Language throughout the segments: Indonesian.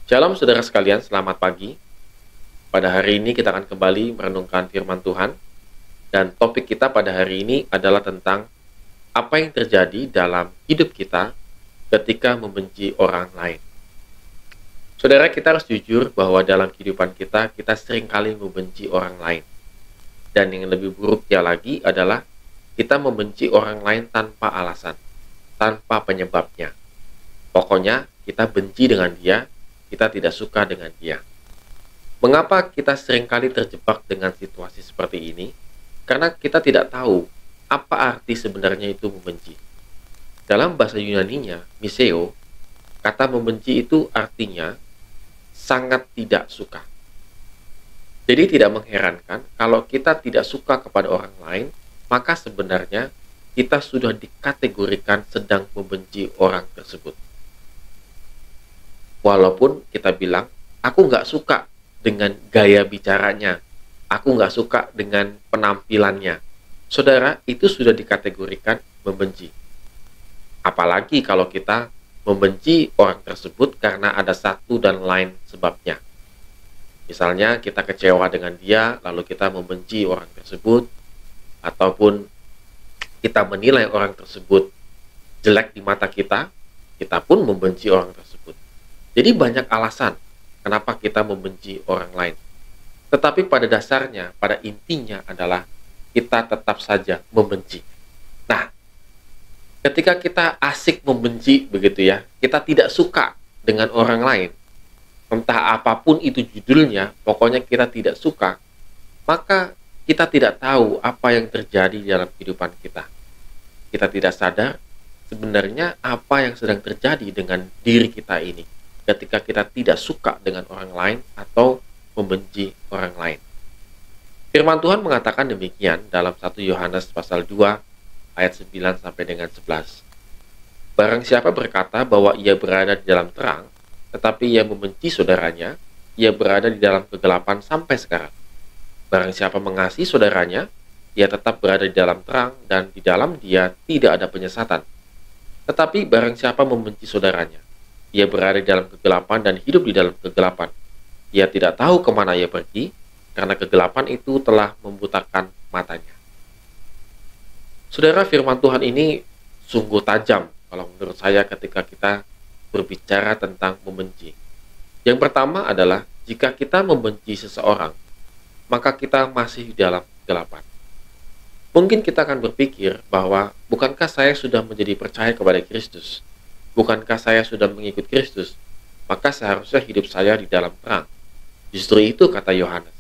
Shalom saudara sekalian, selamat pagi. Pada hari ini kita akan kembali merenungkan firman Tuhan. Dan topik kita pada hari ini adalah tentang apa yang terjadi dalam hidup kita ketika membenci orang lain. Saudara, kita harus jujur bahwa dalam kehidupan kita seringkali membenci orang lain. Dan yang lebih buruknya lagi adalah kita membenci orang lain tanpa alasan, tanpa penyebabnya. Pokoknya kita benci dengan dia, kita tidak suka dengan dia. Mengapa kita seringkali terjebak dengan situasi seperti ini? Karena kita tidak tahu apa arti sebenarnya itu membenci. Dalam bahasa Yunaninya, miseo, kata membenci itu artinya sangat tidak suka. Jadi tidak mengherankan kalau kita tidak suka kepada orang lain, maka sebenarnya kita sudah dikategorikan sedang membenci orang tersebut. Walaupun kita bilang, aku nggak suka dengan gaya bicaranya, aku nggak suka dengan penampilannya. Saudara, itu sudah dikategorikan membenci. Apalagi kalau kita membenci orang tersebut karena ada satu dan lain sebabnya. Misalnya kita kecewa dengan dia, lalu kita membenci orang tersebut, ataupun kita menilai orang tersebut jelek di mata kita pun membenci orang tersebut. Jadi banyak alasan kenapa kita membenci orang lain. Tetapi pada dasarnya, pada intinya adalah kita tetap saja membenci. Nah, ketika kita asik membenci begitu ya, kita tidak suka dengan orang lain, entah apapun itu judulnya, pokoknya kita tidak suka, maka kita tidak tahu apa yang terjadi dalam kehidupan kita. Kita tidak sadar sebenarnya apa yang sedang terjadi dengan diri kita ini ketika kita tidak suka dengan orang lain atau membenci orang lain. Firman Tuhan mengatakan demikian dalam 1 Yohanes pasal 2 ayat 9 sampai dengan 11. Barang siapa berkata bahwa ia berada di dalam terang, tetapi ia membenci saudaranya, ia berada di dalam kegelapan sampai sekarang. Barang siapa mengasihi saudaranya, ia tetap berada di dalam terang dan di dalam dia tidak ada penyesatan. Tetapi barang siapa membenci saudaranya, ia berada di dalam kegelapan dan hidup di dalam kegelapan. Ia tidak tahu kemana ia pergi, karena kegelapan itu telah membutakan matanya. Saudara, firman Tuhan ini sungguh tajam kalau menurut saya ketika kita berbicara tentang membenci. Yang pertama adalah, jika kita membenci seseorang, maka kita masih di dalam kegelapan. Mungkin kita akan berpikir bahwa, bukankah saya sudah menjadi percaya kepada Kristus? Bukankah saya sudah mengikut Kristus? Maka seharusnya hidup saya di dalam terang. Justru itu kata Yohanes.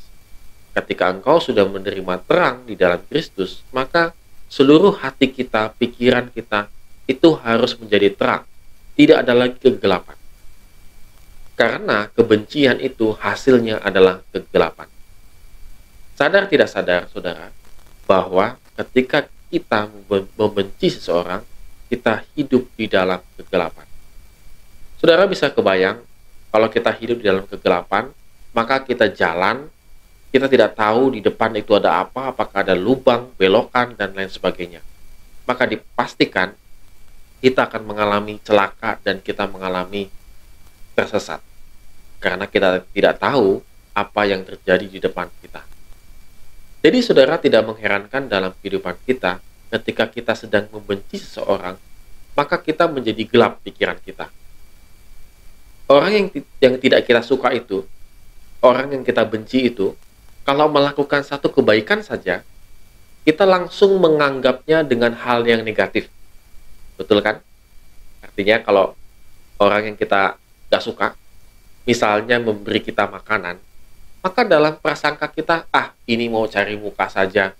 Ketika engkau sudah menerima terang di dalam Kristus, maka seluruh hati kita, pikiran kita, itu harus menjadi terang. Tidak ada lagi kegelapan. Karena kebencian itu hasilnya adalah kegelapan. Sadar tidak sadar, saudara, bahwa ketika kita membenci seseorang, kita hidup di dalam kegelapan. Saudara bisa kebayang, kalau kita hidup di dalam kegelapan, maka kita jalan, kita tidak tahu di depan itu ada apa, apakah ada lubang, belokan, dan lain sebagainya. Maka dipastikan, kita akan mengalami celaka dan kita mengalami tersesat. Karena kita tidak tahu apa yang terjadi di depan kita. Jadi saudara, tidak mengherankan dalam kehidupan kita, ketika kita sedang membenci seseorang, maka kita menjadi gelap pikiran kita. Orang yang tidak kita suka itu, orang yang kita benci itu, kalau melakukan satu kebaikan saja, kita langsung menganggapnya dengan hal yang negatif. Betul kan? Artinya kalau orang yang kita gak suka, misalnya memberi kita makanan, maka dalam prasangka kita, ini mau cari muka saja.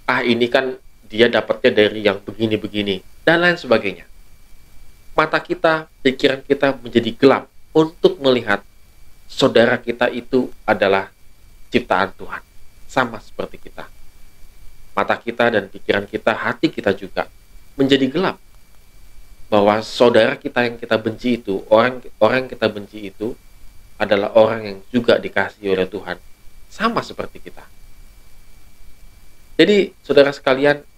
Ini kan dia dapatnya dari yang begini-begini, dan lain sebagainya. Mata kita, pikiran kita menjadi gelap untuk melihat saudara kita itu adalah ciptaan Tuhan, sama seperti kita. Mata kita dan pikiran kita, hati kita juga menjadi gelap. Bahwa saudara kita yang kita benci itu, orang yang kita benci itu, adalah orang yang juga dikasihi oleh Tuhan, sama seperti kita. Jadi, saudara sekalian,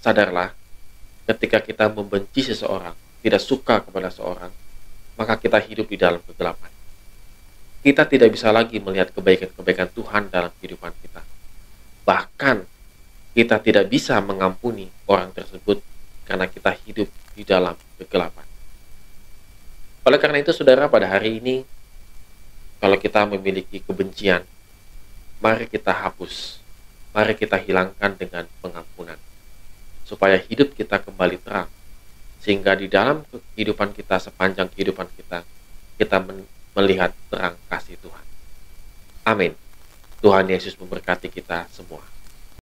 sadarlah, ketika kita membenci seseorang, tidak suka kepada seseorang, maka kita hidup di dalam kegelapan. kita tidak bisa lagi melihat kebaikan-kebaikan Tuhan dalam kehidupan kita. Bahkan, kita tidak bisa mengampuni orang tersebut karena kita hidup di dalam kegelapan. Oleh karena itu, saudara, pada hari ini, kalau kita memiliki kebencian, mari kita hapus, mari kita hilangkan dengan pengampunan, supaya hidup kita kembali terang, sehingga di dalam kehidupan kita, sepanjang kehidupan kita, kita melihat terang kasih Tuhan. Amin. Tuhan Yesus memberkati kita semua.